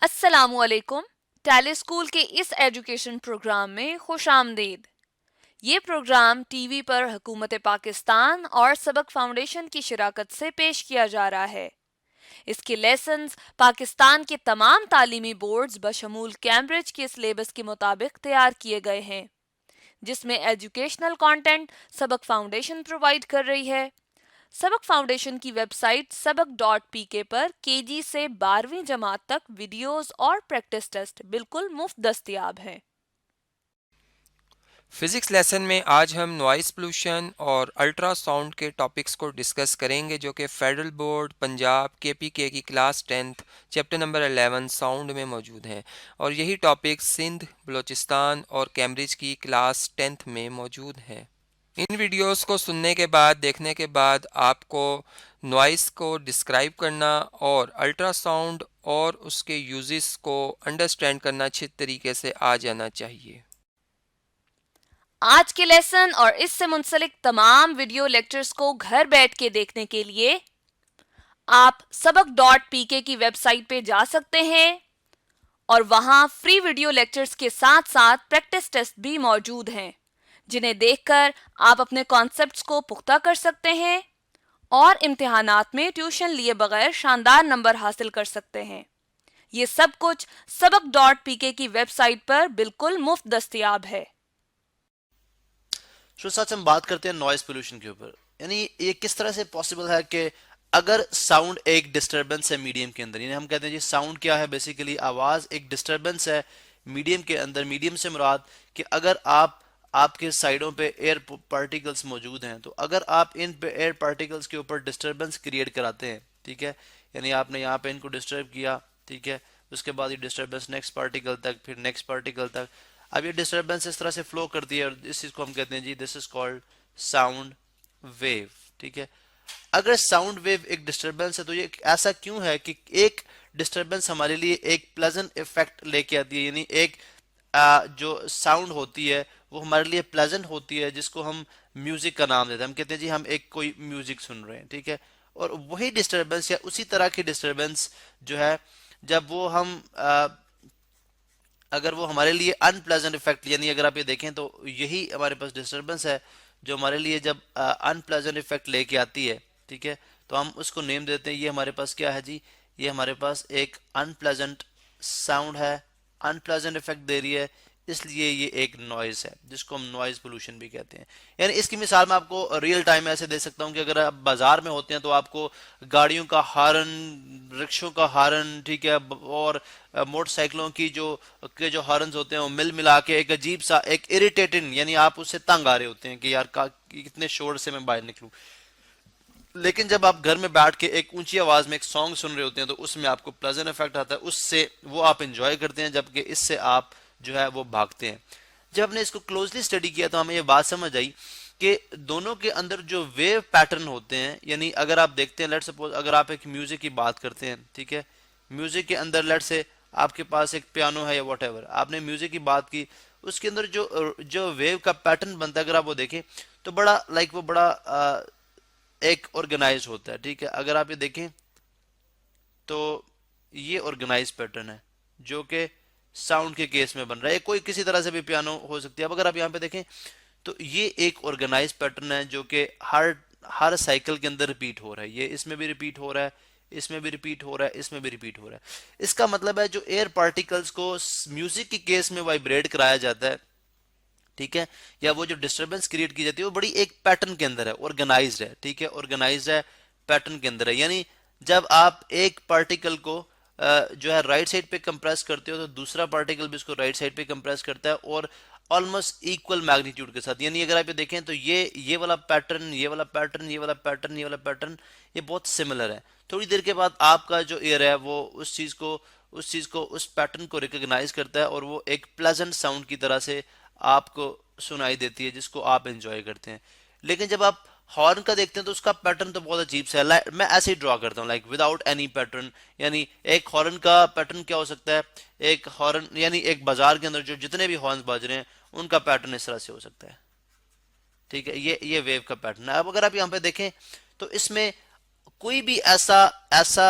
अस्सलामुअलैकुम। Tally school के इस एजुकेशन प्रोग्राम में खुश आमदीद। ये प्रोग्राम टीवी पर हुकूमत पाकिस्तान और सबक फाउंडेशन की शिराकत से पेश किया जा रहा है। इसके लेसन्स पाकिस्तान के तमाम तालीमी बोर्ड्स बशमूल कैम्ब्रिज के सिलेबस के मुताबिक तैयार किए गए हैं, जिसमें एजुकेशनल कंटेंट सबक फाउंडेशन प्रोवाइड कर रही है। सबक फाउंडेशन की वेबसाइट सबक.pk पर केजी से 12वीं जमात तक वीडियोस और प्रैक्टिस टेस्ट बिल्कुल मुफ्त दस्तयाब हैं। फिज़िक्स लेसन में आज हम नॉइस पोल्यूशन और अल्ट्रासाउंड के टॉपिक्स को डिस्कस करेंगे जो कि फेडरल बोर्ड पंजाब केपीके की class 10th chapter number 11 sound में मौजूद हैं और यही टॉपिक सिंध बलूचिस्तान और कैम्ब्रिज की क्लास 10th में मौजूद हैं। इन वीडियोस को सुनने के बाद देखने के बाद आपको नॉइस को डिस्क्राइब करना और अल्ट्रासाउंड और उसके यूजेस को अंडरस्टैंड करना अच्छे तरीके से आ जाना चाहिए। आज के लेसन और इससे मुंसलिक तमाम वीडियो लेक्चर्स को घर बैठ के देखने के लिए आप सबक.pk की वेबसाइट पे जा सकते हैं और वहां फ्री वीडियो लेक्चर्स के साथ साथ प्रैक्टिस टेस्ट भी मौजूद हैं, जिन्हें देखकर आप अपने कॉन्सेप्ट्स को पुख्ता कर सकते हैं और इम्तिहानात में ट्यूशन लिए बगैर शानदार नंबर हासिल कर सकते हैं। ये सब कुछ सबक.pk की वेबसाइट पर बिल्कुल मुफ्त दस्तयाब है। सच हम बात करते हैं नॉइस पोल्यूशन के ऊपर, यानी ये किस तरह से पॉसिबल है कि अगर साउंड एक डिस्टरबेंस है मीडियम के अंदर, यानी हम कहते हैं जी साउंड क्या है, बेसिकली आवाज एक डिस्टरबेंस है मीडियम के अंदर। मीडियम से मुराद कि अगर आपके साइडों पे एयर पार्टिकल्स मौजूद हैं, तो अगर आप इन पे एयर पार्टिकल्स के ऊपर डिस्टरबेंस क्रिएट कराते हैं, ठीक है, यानी आपने यहाँ पे इनको डिस्टर्ब किया, ठीक है, उसके बाद ये डिस्टरबेंस नेक्स्ट पार्टिकल तक, फिर नेक्स्ट पार्टिकल तक, अब ये डिस्टरबेंस इस तरह से फ्लो करती है और इस चीज को हम कहते हैं जी this is called sound wave, ठीक है। अगर साउंड वेव एक डिस्टरबेंस है तो ये ऐसा क्यों है कि एक डिस्टरबेंस हमारे लिए एक प्लेजेंट इफेक्ट लेके आती है, यानी एक जो साउंड होती है वो हमारे लिए प्लेजेंट होती है, जिसको हम म्यूजिक का नाम देते हैं। हम कहते हैं जी हम एक कोई म्यूजिक सुन रहे हैं, ठीक है, और वही डिस्टरबेंस या उसी तरह की डिस्टरबेंस जो है, जब वो हम अगर वो हमारे लिए अनप्लेजेंट इफेक्ट, यानी अगर आप ये देखें तो यही हमारे पास डिस्टरबेंस है जो हमारे लिए जब अनप्लेजेंट इफेक्ट लेके आती है, ठीक है, तो हम उसको नेम देते हैं, ये हमारे पास क्या है जी, ये हमारे पास एक अनप्लेजेंट साउंड है, अनप्लेजेंट इफेक्ट दे रही है, इसलिए ये एक नॉइज है जिसको हम नॉइज पोल्यूशन भी कहते हैं। यानी इसकी मिसाल मैं आपको रियल टाइम ऐसे दे सकता हूँ कि अगर आप बाजार में होते हैं तो आपको गाड़ियों का हॉर्न, रिक्शों का हॉर्न, ठीक है, और मोटरसाइकिलों की जो हॉर्न्स होते हैं वो मिल मिला के एक अजीब सा एक इरिटेटिंग, यानी आप उससे तंग आ रहे होते हैं कि यार कितने शोर से मैं बाहर निकलूं। लेकिन जब आप घर में बैठ के एक ऊंची आवाज में एक सॉन्ग सुन रहे होते हैं तो उसमें आपको प्लेजेंट इफेक्ट आता है, उससे वो आप एंजॉय करते हैं, जबकि इससे आप जो है वो भागते हैं। जब हमने इसको क्लोजली स्टडी किया तो हमें ये बात समझ आई कि दोनों के अंदर जो वेव पैटर्न होते हैं, यानी अगर आप देखते हैं, लेट सपोज अगर आप एक म्यूजिक की बात करते हैं, ठीक है, म्यूजिक के अंदर लेट से आपके पास एक पियानो है या वट एवर, आपने म्यूजिक की बात की, उसके अंदर जो जो वेव का पैटर्न बनता है, अगर आप वो देखें तो बड़ा वो बड़ा एक ऑर्गेनाइज होता है, ठीक है। अगर आप ये देखें तो ये ऑर्गेनाइज पैटर्न है जो कि साउंड के केस में बन रहा है, कोई किसी तरह से भी पियानो हो सकती है। अब अगर आप यहाँ पे देखें तो ये एक ऑर्गेनाइज पैटर्न है जो कि हर हर साइकिल के अंदर रिपीट हो रहा है, ये इसमें भी रिपीट हो रहा है, इसमें भी रिपीट हो रहा है, इसमें भी रिपीट हो रहा है। इसका मतलब है जो एयर पार्टिकल्स को म्यूजिक के केस में वाइब्रेट कराया जाता है, ठीक है, या वो जो डिस्टरबेंस क्रिएट की जाती है वो बड़ी एक पैटर्न के अंदर है, ऑर्गेनाइज्ड है, ठीक है, ऑर्गेनाइज्ड है, पैटर्न के अंदर है। यानी जब आप एक पार्टिकल को जो है राइट साइड पे कंप्रेस करते हो तो दूसरा पार्टिकल भी उसको राइट साइड पे कंप्रेस करता है और ऑलमोस्ट इक्वल मैग्नीट्यूड के साथ। यानी अगर आप ये देखें तो ये वाला पैटर्न, ये वाला पैटर्न, ये वाला पैटर्न, ये वाला पैटर्न, ये बहुत सिमिलर है। थोड़ी देर के बाद आपका जो ईयर है वो उस पैटर्न को रिकॉग्नाइज करता है और वो एक प्लेजेंट साउंड की तरह से आपको सुनाई देती है, जिसको आप एंजॉय करते हैं। लेकिन जब आप हॉर्न का देखते हैं तो उसका पैटर्न तो बहुत अजीब सा है। मैं ऐसे ही ड्रॉ करता हूँ, लाइक विदाउट एनी पैटर्न। यानी एक हॉर्न का पैटर्न क्या हो सकता है, एक हॉर्न यानी एक बाजार के अंदर जो जितने भी हॉर्न बज रहे हैं उनका पैटर्न इस तरह से हो सकता है, ठीक है, ये वेव का पैटर्न है। अब अगर आप यहाँ पे देखें तो इसमें कोई भी ऐसा ऐसा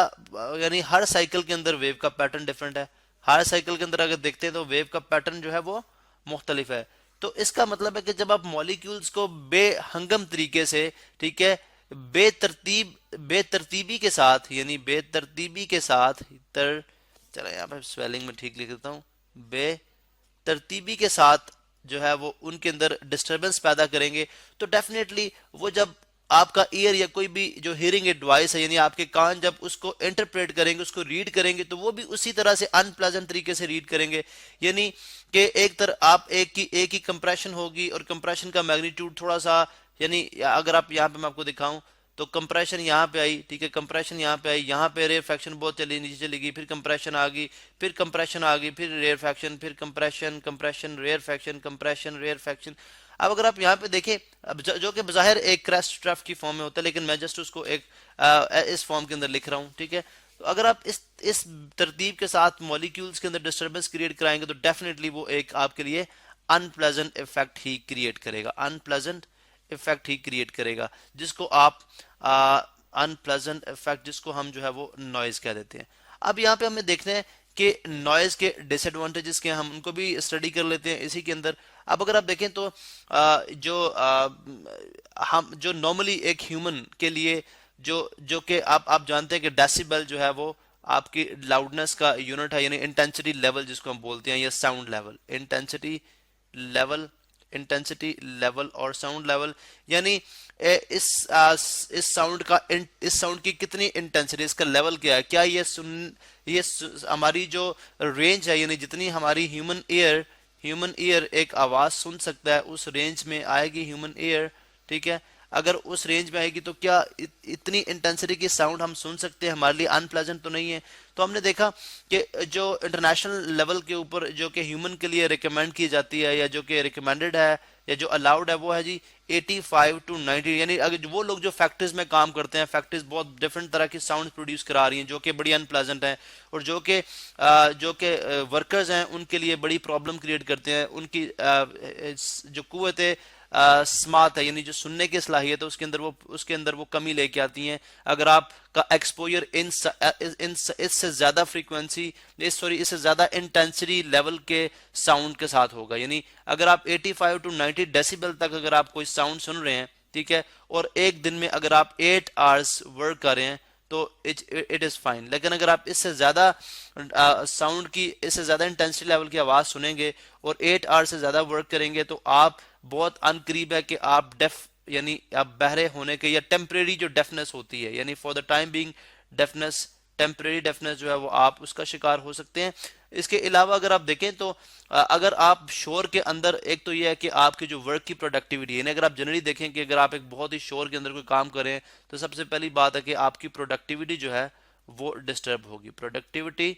यानी हर साइकिल के अंदर वेव का पैटर्न डिफरेंट है, हर साइकिल के अंदर अगर देखते हैं तो वेव का पैटर्न जो है वो मुख्तलिफ है। तो इसका मतलब है कि जब आप मॉलिक्यूल्स को बेहंगम तरीके से, ठीक है, बेतरतीबी के साथ, यानी बेतरतीबी के साथ चलो यहाँ पे स्वेलिंग में ठीक लिख देता हूँ, बेतरतीबी के साथ जो है वो उनके अंदर डिस्टरबेंस पैदा करेंगे, तो डेफिनेटली वो जब आपका ईयर या कोई भी जो हियरिंग एड डिवाइस है, यानी आपके कान जब उसको इंटरप्रेट करेंगे, उसको रीड करेंगे, तो वो भी उसी तरह से अनप्लेजेंट तरीके से रीड करेंगे। यानी कि एक तरह आप एक ही कंप्रेशन होगी और कंप्रेशन का मैग्नीट्यूड थोड़ा सा, यानी अगर आप यहाँ पे मैं आपको दिखाऊं तो कंप्रेशन यहाँ पे आई, ठीक है, कंप्रेशन यहाँ पे आई, यहाँ पे रेयर फैक्शन बहुत चली नीचे चली गई, फिर कंप्रेशन आ गई, फिर कंप्रेशन आ गई, फिर रेयर फैक्शन, फिर compression, compression, rarefaction, compression, rarefaction. अब अगर आप यहाँ पे देखें, अब जो कि बज़ाहिर एक क्रैश ट्रफ की फॉर्म में होता है, लेकिन मैं जस्ट उसको एक इस फॉर्म के अंदर लिख रहा हूँ, ठीक है। तो अगर आप इस तरतीब के साथ मॉलिक्यूल्स के अंदर डिस्टर्बेंस क्रिएट कराएंगे तो डेफिनेटली वो एक आपके लिए अनप्लेजेंट इफेक्ट ही क्रिएट करेगा, अनप्लेजेंट इफेक्ट ही क्रिएट करेगा, जिसको आप अनप्लेजेंट इफेक्ट, जिसको हम जो है वो नॉइज कह देते हैं। अब यहाँ पे हमें देखना है कि नॉइज के डिसएडवांटेजेस क्या हैं, हम उनको भी स्टडी कर लेते हैं इसी के अंदर। अब अगर आप देखें तो हम जो नॉर्मली एक ह्यूमन के लिए जो कि आप जानते हैं कि डेसिबल जो है वो आपकी लाउडनेस का यूनिट है, यानी इंटेंसिटी लेवल जिसको हम बोलते हैं, या sound level, level intensity level और साउंड लेवल, यानी इस इस साउंड की कितनी इंटेंसिटी, इसका लेवल क्या है, क्या ये हमारी जो रेंज है, यानी जितनी हमारी ह्यूमन ईयर एक आवाज सुन सकता है उस रेंज में आएगी ह्यूमन ईयर, ठीक है। अगर उस रेंज में आएगी तो क्या इतनी इंटेंसिटी की साउंड हम सुन सकते हैं, हमारे लिए अनप्लेजेंट तो नहीं है। तो हमने देखा कि जो इंटरनेशनल लेवल के ऊपर जो कि ह्यूमन के लिए रिकमेंड की जाती है, या जो कि रिकमेंडेड है या जो अलाउड है, वो है जी 85 to 90, यानी अगर वो लोग जो फैक्ट्रीज में काम करते हैं, फैक्ट्रीज बहुत डिफरेंट तरह की साउंड प्रोड्यूस करा रही हैं जो कि बड़ी अनप्लेजेंट हैं, और जो कि वर्कर्स हैं उनके लिए बड़ी प्रॉब्लम क्रिएट करते हैं, उनकी जो कुव्वत स्मार्ट है, यानी जो सुनने की सलाहियत है उसके अंदर वो कमी लेके आती हैं। अगर आपका एक्सपोजर इससे ज्यादा फ्रीक्वेंसी इससे ज्यादा इंटेंसिटी लेवल के साउंड के साथ होगा, यानी अगर आप 85 to 90 डेसिबल तक अगर आप कोई साउंड सुन रहे हैं, ठीक है, और एक दिन में अगर आप 8 आवर्स वर्क कर रहे हैं तो इट इज फाइन। लेकिन अगर आप इससे ज्यादा साउंड की, इससे ज्यादा इंटेंसिटी लेवल की आवाज सुनेंगे और 8 आवर्स से ज्यादा वर्क करेंगे तो आप बहुत अनकरीब है कि आप डेफ, यानी आप बहरे होने के, या टेम्परेरी जो डेफनेस होती है, यानी for the time being deafness, temporary deafness जो है वो आप उसका शिकार हो सकते हैं। इसके अलावा अगर आप देखें तो अगर आप शोर के अंदर, एक तो ये है कि आपकी जो वर्क की प्रोडक्टिविटी है, अगर आप जनरली देखें कि अगर आप एक बहुत ही शोर के अंदर कोई काम करें तो सबसे पहली बात है कि आपकी प्रोडक्टिविटी जो है वो डिस्टर्ब होगी, प्रोडक्टिविटी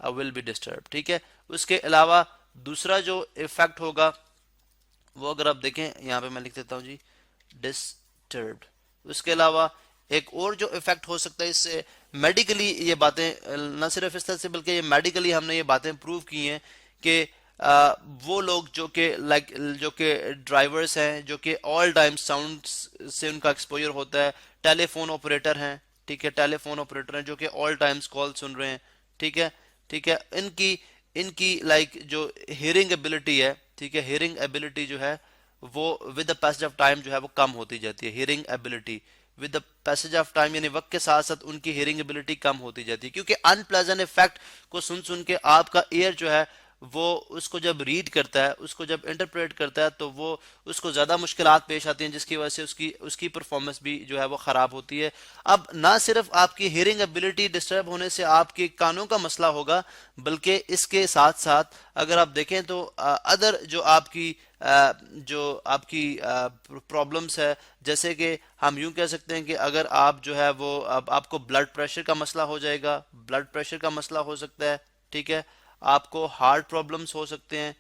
विल बी डिस्टर्ब, ठीक है। उसके अलावा दूसरा जो इफेक्ट होगा वो अगर आप देखें यहाँ पे मैं लिख देता हूँ जी डिस्टर्ब्ड। उसके अलावा एक और जो इफेक्ट हो सकता है इससे, मेडिकली ये बातें न सिर्फ इस तरह से बल्कि ये मेडिकली हमने ये बातें प्रूव की हैं कि वो लोग जो कि ड्राइवर्स हैं, जो कि ऑल टाइम साउंड से उनका एक्सपोजर होता है, टेलीफोन ऑपरेटर हैं, ठीक है, टेलीफोन ऑपरेटर हैं जो कि ऑल टाइम्स कॉल सुन रहे हैं, ठीक है, इनकी जो हियरिंग एबिलिटी है, ठीक है, हियरिंग एबिलिटी जो है वो with the passage of time जो है वो कम होती जाती है। Hearing ability with the passage of time, यानी वक्त के साथ साथ उनकी हियरिंग एबिलिटी कम होती जाती है, क्योंकि अनप्लेजेंट इफेक्ट को सुन सुन के आपका ईयर जो है वो उसको जब रीड करता है, उसको जब इंटरप्रेट करता है तो वो उसको ज़्यादा मुश्किलात पेश आती हैं, जिसकी वजह से उसकी परफॉर्मेंस भी जो है वो ख़राब होती है। अब ना सिर्फ आपकी हियरिंग एबिलिटी डिस्टर्ब होने से आपके कानों का मसला होगा, बल्कि इसके साथ साथ अगर आप देखें तो अदर जो आपकी प्रॉब्लम्स है, जैसे कि हम यूं कह सकते हैं कि अगर आप जो है वो आपको ब्लड प्रेशर का मसला हो जाएगा, ब्लड प्रेशर का मसला हो सकता है, ठीक है, आपको हार्ट प्रॉब्लम्स हो सकते हैं।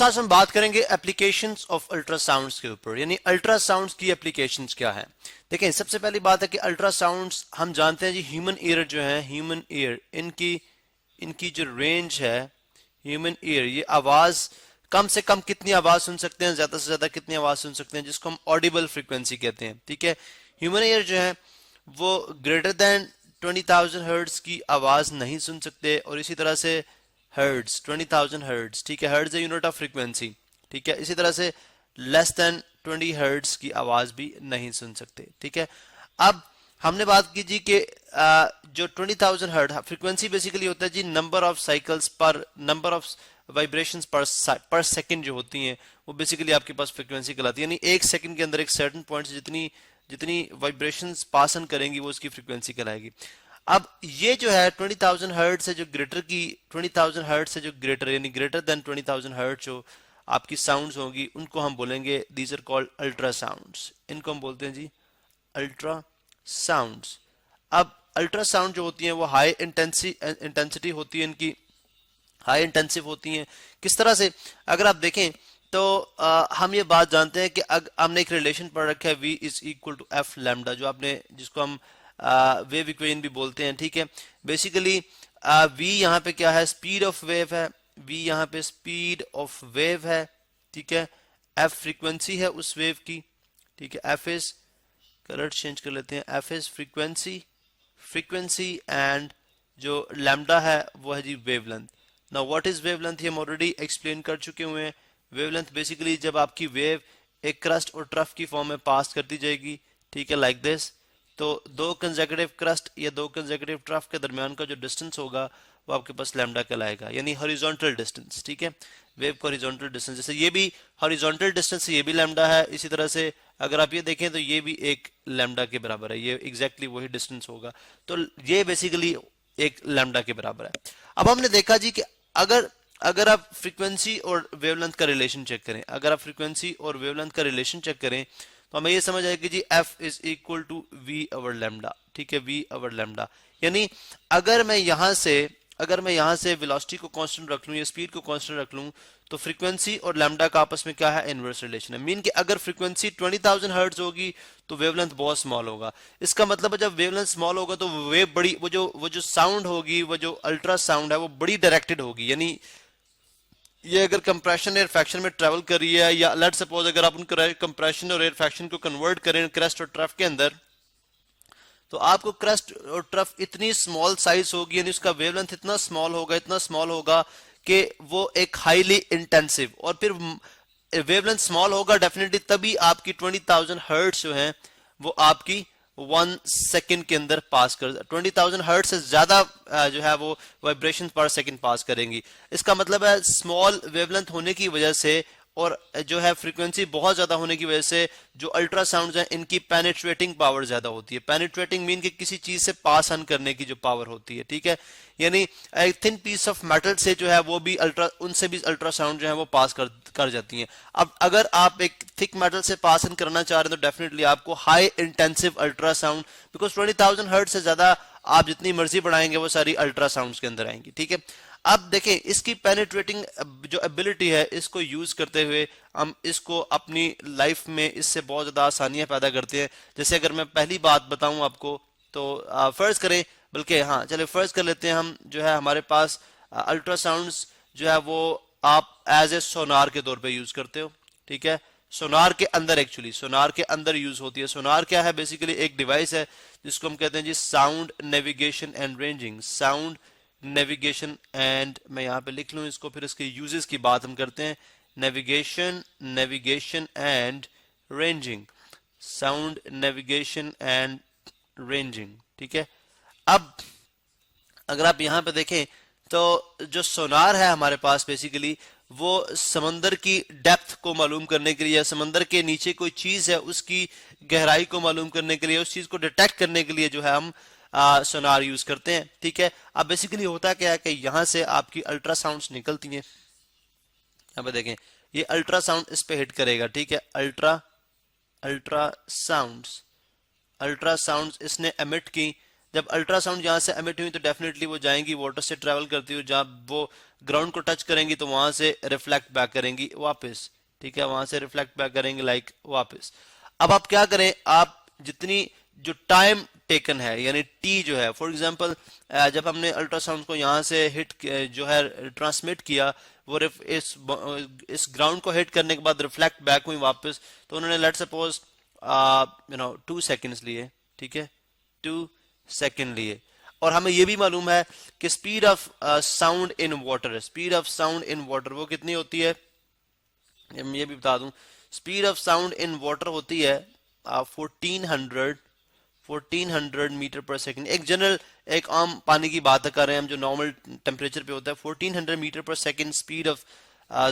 आज हम बात करेंगे एप्लीकेशंस ऑफ अल्ट्रासाउंड्स के ऊपर, यानी अल्ट्रासाउंड्स की एप्लीकेशंस क्या है। देखें, सबसे पहली बात है कि अल्ट्रासाउंड्स हम जानते हैं जी, ह्यूमन ईयर जो है, ह्यूमन ईयर इनकी जो रेंज है, ह्यूमन ईयर ये आवाज कम से कम कितनी आवाज सुन सकते हैं, ज्यादा से ज्यादा कितनी आवाज सुन सकते हैं, जिसको हम ऑडिबल फ्रीक्वेंसी कहते हैं। ठीक है, ह्यूमन ईयर जो है वो ग्रेटर देन 20,000 हर्ट्ज की आवाज नहीं सुन सकते, और इसी तरह से हर्ट्ज 20,000 हर्ट्ज, ठीक है, हर्ट्ज है यूनिट ऑफ फ्रीक्वेंसी, ठीक है, इसी तरह से लेस देन 20 हर्ट्ज की आवाज भी नहीं सुन सकते। ठीक है, अब हमने बात की जी कि जो 20,000 हर्ट्ज फ्रीक्वेंसी बेसिकली होता है जी नंबर ऑफ साइकिल्स पर नंबर ऑफ वाइब्रेशंस पर सेकंड जो होती हैं वो बेसिकली आपके पास फ्रीक्वेंसी कहलाती है, यानी एक सेकंड के अंदर एक सर्टेन पॉइंट से जितनी जितनी वाइब्रेशंस पास ऑन करेंगी वो उसकी फ्रीक्वेंसी कहलाएगी। अब ये जो है 20,000 हर्ट्ज से जो ग्रेटर की 20,000 हर्ट्ज से जो ग्रेटर यानी ग्रेटर देन 20,000 हर्ट्ज जो आपकी साउंड्स होंगी उनको हम बोलेंगे दीज आर कॉल्ड अल्ट्रासाउंड्स, इनको हम बोलते हैं जी अल्ट्रा साउंड्स। अब अल्ट्रासाउंड जो होती हैं वो हाई इंटेंसिटी होती है, इनकी हाई इंटेंसिव होती हैं। किस तरह से, अगर आप देखें तो हम ये बात जानते हैं कि हमने एक रिलेशन पढ़ रखा है v is equal to f lambda, जो आपने जिसको हम वेव इक्वेशन भी बोलते हैं। ठीक है, बेसिकली v यहाँ पे क्या है, स्पीड ऑफ वेव है, v यहाँ पे स्पीड ऑफ वेव है, ठीक है, f फ्रीक्वेंसी है उस वेव की, ठीक है, f इज, कलर चेंज कर लेते हैं, f इज फ्रीक्वेंसी एंड जो लैम्डा है वो है जी wavelength. Now what is wavelength, ये हम ऑलरेडी एक्सप्लेन कर चुके हुए हैं। वेवलेंथ बेसिकली जब आपकी वेव एक क्रस्ट और ट्रफ की फॉर्म में पास करती जाएगी, ठीक है, लाइक दिस, तो दो कंसेक्यूटिव क्रस्ट या दो कंसेक्यूटिव ट्रफ के दरमियान का जो डिस्टेंस होगा वो आपके पास लैम्डा कहलाएगा, यानी हॉरिजॉन्टल डिस्टेंस। ठीक है, वेव का हॉरिजॉन्टल डिस्टेंस, जैसे ये भी हॉरिजॉन्टल डिस्टेंस ये भी लैम्डा है, इसी तरह से अगर आप ये देखें तो ये भी एक लैम्डा के बराबर है, ये एग्जैक्टली वही डिस्टेंस होगा, तो ये बेसिकली एक लैम्डा के बराबर है। अब हमने देखा जी कि अगर अगर आप फ्रीक्वेंसी और वेवलेंथ का रिलेशन चेक करें, अगर आप फ्रीक्वेंसी और वेवलेंथ का रिलेशन चेक करें तो हमें ये समझ आएगी जी f is equal to v over lambda, ठीक है, v ओवर लैम्डा, यानी अगर मैं यहाँ से वेलोसिटी को कांस्टेंट रख लूं या स्पीड को कांस्टेंट रख लूं तो फ्रीक्वेंसी और लैम्डा का आपस में क्या है, इनवर्स रिलेशन है। मीन कि अगर फ्रीक्वेंसी 20,000 हर्ट्ज होगी तो वेवलेंथ बहुत स्मॉल होगा। इसका मतलब है जब वेवलेंथ स्मॉल होगा तो वेव बड़ी, वो जो साउंड होगी, वो जो अल्ट्रा साउंड है वो बड़ी डायरेक्टेड होगी, यानी ये अगर कंप्रेशन एयर फ्रैक्शन में ट्रेवल कर रही है, या लेट सपोज अगर आप उन कंप्रेशन और एयर फ्रैक्शन को कन्वर्ट करें क्रस्ट और ट्रफ के अंदर, तो आपको क्रस्ट और ट्रफ इतनी स्मॉल साइज होगी, यानी उसका वेवलेंथ इतना स्मॉल होगा कि वो एक हाईली इंटेंसिव, और फिर वेवलेंथ स्मॉल होगा डेफिनेटली तभी आपकी 20,000 हर्ट्ज जो है वो आपकी 1 सेकंड के अंदर पास कर, 20,000 हर्ट्ज से ज्यादा जो है वो वाइब्रेशन पर सेकंड पास करेंगी। इसका मतलब है स्मॉल वेवलेंथ होने की वजह से और जो है फ्रीक्वेंसी बहुत ज्यादा होने की वजह से जो अल्ट्रासाउंड्स हैं इनकी पेनिट्रेटिंग पावर ज्यादा होती है। पेनिट्रेटिंग मीन कि किसी चीज से पास ऑन करने की जो पावर होती है, ठीक है, यानी एक थिन पीस ऑफ मेटल से जो है वो भी उनसे भी अल्ट्रासाउंड जो है वो पास कर जाती हैं। अब अगर आप एक थिक मेटल से पास ऑन करना चाह रहे हैं तो डेफिनेटली आपको high intensive ultrasound, because 20,000 hertz से ज्यादा आप जितनी मर्जी बढ़ाएंगे वो सारी अल्ट्रासाउंड्स के अंदर आएंगी। ठीक है, अब देखें इसकी पेनिट्रेटिंग जो एबिलिटी है इसको यूज करते हुए हम इसको अपनी लाइफ में इससे बहुत ज्यादा आसानियां पैदा करते हैं। जैसे अगर मैं पहली बात बताऊं आपको तो फर्ज करें, बल्कि हाँ चले फर्ज कर लेते हैं हम, जो है हमारे पास अल्ट्रासाउंड्स जो है वो आप एज ए सोनार के तौर पे यूज करते हो। ठीक है, सोनार के अंदर, एक्चुअली सोनार के अंदर यूज होती है। सोनार क्या है, बेसिकली एक डिवाइस है जिसको हम कहते हैं जी sound navigation and ranging, sound navigation and, मैं यहाँ पे लिख लूँ इसको, फिर इसके यूजेस की बात हम करते हैं, navigation and ranging, sound navigation and ranging. ठीक है, अब अगर आप यहाँ पे देखें तो जो सोनार है हमारे पास बेसिकली वो समंदर की डेप्थ को मालूम करने के लिए या समंदर के नीचे कोई चीज है उसकी गहराई को मालूम करने के लिए, उस चीज को डिटेक्ट करने के लिए जो है हम सोनार यूज करते हैं। ठीक है, अब बेसिकली होता क्या है कि यहां से आपकी अल्ट्रासाउंड्स निकलती हैं, यहाँ पे देखें ये अल्ट्रासाउंड इस पे हिट करेगा। ठीक है, अल्ट्रासाउंड्स इसने एमिट की, जब अल्ट्रासाउंड यहाँ से एमिट हुई तो डेफिनेटली वो जाएंगी वाटर से ट्रेवल करती हुई, जब वो ग्राउंड को टच करेंगी तो वहां से रिफ्लेक्ट बैक करेंगी वापस। ठीक है, वहां से रिफ्लेक्ट बैक करेंगे लाइक वापस। अब आप क्या करें, आप जितनी जो टाइम टेकन है, यानी टी जो है, फॉर एग्जांपल जब हमने अल्ट्रासाउंड को यहाँ से हिट जो है ट्रांसमिट किया, वो इस ग्राउंड को हिट करने के बाद रिफ्लेक्ट बैक हुई वापस, तो उन्होंने लेट सपोज 2 सेकेंड्स लिए, ठीक है, 2 सेकेंड लिए। और हमें ये भी मालूम है कि speed of sound in water, speed of sound in water वो कितनी होती है, ये भी बता दूं, speed of sound in water होती है 1400 मीटर पर सेकंड। एक जनरल, एक आम पानी की बात कर रहे हैं हम, जो नॉर्मल टेम्परेचर पे होता है, 1400 मीटर पर सेकंड स्पीड ऑफ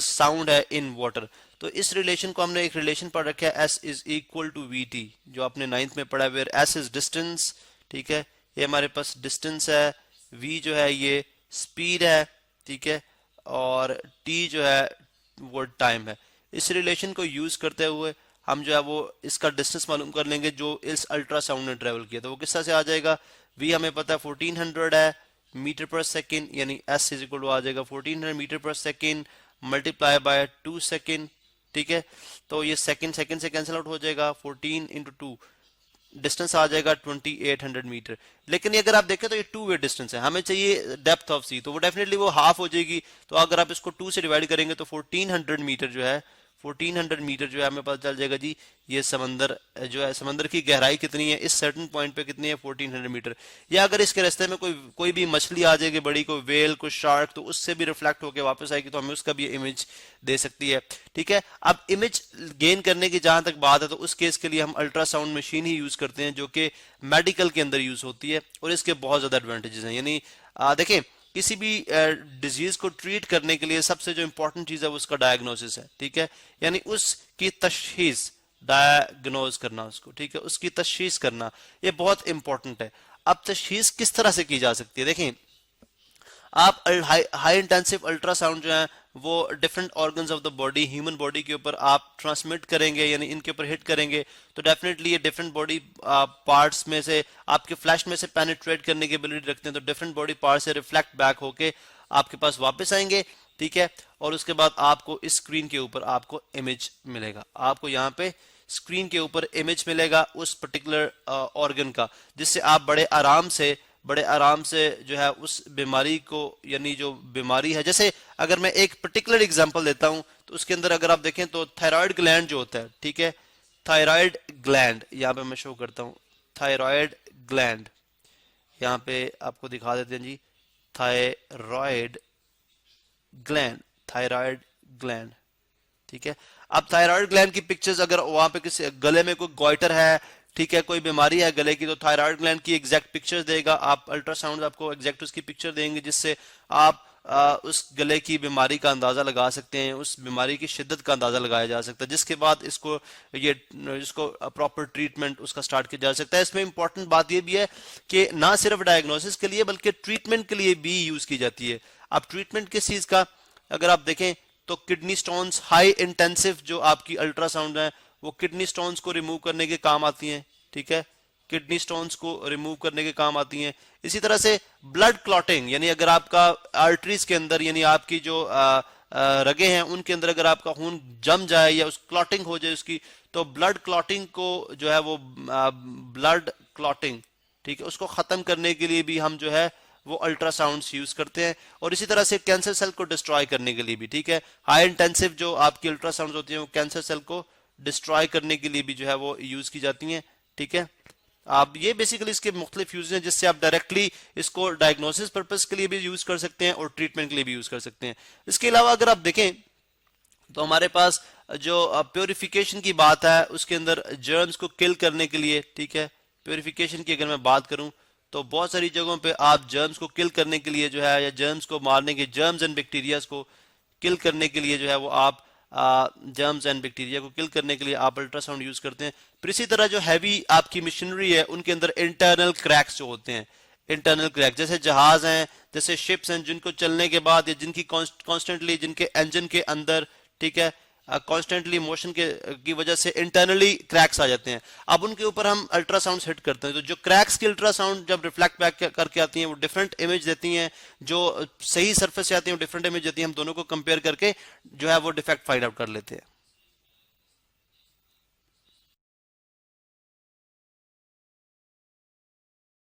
साउंड है इन वाटर। तो इस रिलेशन को हमने एक रिलेशन पढ़ रखा है, s is equal to v t, जो आपने 9th में पढ़ा है, वेयर एस इज डिस्टेंस, ठीक है, ये हमारे पास डिस्टेंस है, v जो है ये स्पीड है, ठीक है, और t जो है वो टाइम है। इस रिलेशन को यूज करते हुए हम जो है वो इसका डिस्टेंस मालूम कर लेंगे जो इस अल्ट्रासाउंड ने ट्रेवल किया, तो वो किस तरह से आ जाएगा, v हमें पता है 1400 है मीटर पर सेकेंड, यानी s इज इक्वल टू आ जाएगा 1400 मीटर पर सेकेंड मल्टीप्लाई बाय 2 सेकेंड, ठीक है, तो ये सेकेंड सेकेंड से कैंसिल आउट हो जाएगा, 14 इंटू 2, डिस्टेंस आ जाएगा 2800 मीटर। लेकिन अगर आप देखें तो ये 2 वे डिस्टेंस है, हमें चाहिए डेप्थ ऑफ सी, तो वो डेफिनेटली वो हाफ हो जाएगी। तो अगर आप इसको 2 से डिवाइड करेंगे तो 1400 मीटर जो है, 1400 मीटर जो है हमें पता चल जाएगा जी ये समंदर जो है, समंदर की गहराई कितनी है, इस सर्टेन पॉइंट पे कितनी है, 1400 मीटर। या अगर इसके रास्ते में कोई भी मछली आ जाएगी बड़ी, कोई वेल, कोई शार्क, तो उससे भी रिफ्लेक्ट होकर वापस आएगी, तो हमें उसका भी इमेज दे सकती है, ठीक है। अब इमेज गेन करने की जहां तक बात है, तो उस केस के लिए हम अल्ट्रासाउंड मशीन ही यूज करते हैं, जो कि मेडिकल के अंदर यूज होती है, और इसके बहुत ज्यादा एडवांटेजेस हैं। यानी देखें, किसी भी डिजीज को ट्रीट करने के लिए सबसे जो इंपॉर्टेंट चीज है वो उसका डायग्नोसिस है, ठीक है, यानी उसकी तशखीस, डायग्नोज करना उसको, ठीक है, उसकी तशखीस करना, ये बहुत इंपॉर्टेंट है। अब तशखीस किस तरह से की जा सकती है, देखें, आप हाई इंटेंसिव अल्ट्रासाउंड जो है वो different organs of the body, human body के ऊपर आप ट्रांसमिट करेंगे, यानी इनके ऊपर हिट करेंगे, तो डेफिनेटली ये डिफरेंट बॉडी पार्ट्स में से, आपके फ्लैश में से पेनिट्रेट करने की एबिलिटी रखते हैं, तो डिफरेंट बॉडी पार्ट से रिफ्लेक्ट बैक होके आपके पास वापस आएंगे, ठीक है, और उसके बाद आपको इस स्क्रीन के ऊपर आपको इमेज मिलेगा, आपको यहाँ पे स्क्रीन के ऊपर इमेज मिलेगा उस पर्टिकुलर ऑर्गन का, जिससे आप बड़े आराम से जो है उस बीमारी को, यानी जो बीमारी है, जैसे अगर मैं एक पर्टिकुलर एग्जांपल देता हूं, तो उसके अंदर अगर आप देखें तो थायराइड ग्लैंड जो होता है, ठीक है, थायराइड ग्लैंड यहाँ पे मैं शो करता हूं, थायराइड ग्लैंड यहाँ पे आपको दिखा देते हैं जी, थायराइड ग्लैंड, ठीक है। अब थायराइड ग्लैंड की पिक्चर्स, अगर वहां पे किसी गले में कोई गॉइटर है, ठीक है, कोई बीमारी है गले की, तो थायराइड ग्लैंड की एग्जैक्ट पिक्चर्स देगा, आप अल्ट्रासाउंड आपको एग्जैक्ट उसकी पिक्चर देंगे, जिससे आप उस गले की बीमारी का अंदाजा लगा सकते हैं, उस बीमारी की शिद्दत का अंदाजा लगाया जा सकता है, जिसके बाद इसको प्रॉपर ट्रीटमेंट उसका स्टार्ट किया जा सकता है। इसमें इंपॉर्टेंट बात यह भी है कि ना सिर्फ डायग्नोसिस के लिए बल्कि ट्रीटमेंट के लिए भी यूज की जाती है। अब ट्रीटमेंट किस चीज का अगर आप देखें तो किडनी स्टोन्स, हाई इंटेंसिव जो आपकी अल्ट्रासाउंड है वो किडनी स्टोन्स को रिमूव करने के काम आती हैं, ठीक है, किडनी स्टोन्स को रिमूव करने के काम आती हैं। इसी तरह से ब्लड क्लॉटिंग, यानी अगर आपका आर्टरीज के अंदर, यानी आपकी जो रगे हैं उनके अंदर अगर आपका खून जम जाए या उस क्लॉटिंग हो जाए उसकी, तो ब्लड क्लॉटिंग को जो है वो ब्लड क्लॉटिंग, ठीक है, उसको खत्म करने के लिए भी हम जो है वो अल्ट्रासाउंड्स यूज करते हैं। और इसी तरह से कैंसर सेल को डिस्ट्रॉय करने के लिए भी, ठीक है, हाई इंटेंसिव जो आपकी अल्ट्रासाउंड होती है वो कैंसर सेल को डिस्ट्रॉय करने के लिए भी जो है वो यूज की जाती हैं, ठीक है। आप ये बेसिकली इसके मुख्तलिफ यूज हैं, जिससे आप डायरेक्टली इसको डायग्नोसिस पर्पस के लिए भी यूज कर सकते हैं और ट्रीटमेंट के लिए भी यूज कर सकते हैं। इसके अलावा अगर आप देखें तो हमारे पास जो प्योरिफिकेशन की बात है उसके अंदर जर्म्स को किल करने के लिए, ठीक है, प्योरिफिकेशन की अगर मैं बात करूं तो बहुत सारी जगहों पे आप जर्म्स को किल करने के लिए जो है, या जर्म्स को मारने के, जर्म्स एंड बैक्टीरिया को किल करने के लिए जो है वो आप जर्म्स एंड बैक्टीरिया को किल करने के लिए आप अल्ट्रासाउंड यूज करते हैं। फिर इसी तरह जो हैवी आपकी मशीनरी है उनके अंदर इंटरनल क्रैक्स जो होते हैं, इंटरनल क्रैक, जैसे जहाज हैं, जैसे शिप्स हैं, जिनको चलने के बाद या जिनकी कॉन्स्टेंटली, जिनके इंजन के अंदर, ठीक है, कॉन्स्टेंटली मोशन की वजह से इंटरनली क्रैक्स आ जाते हैं। अब उनके ऊपर हम अल्ट्रासाउंड हिट करते हैं, तो जो क्रैक्स की अल्ट्रासाउंड जब रिफ्लेक्ट बैक करके आती हैं वो डिफरेंट इमेज देती हैं, जो सही सरफेस से आती हैं वो डिफरेंट इमेज देती हैं। हम दोनों को कंपेयर करके जो है वो डिफेक्ट फाइंड आउट कर लेते हैं।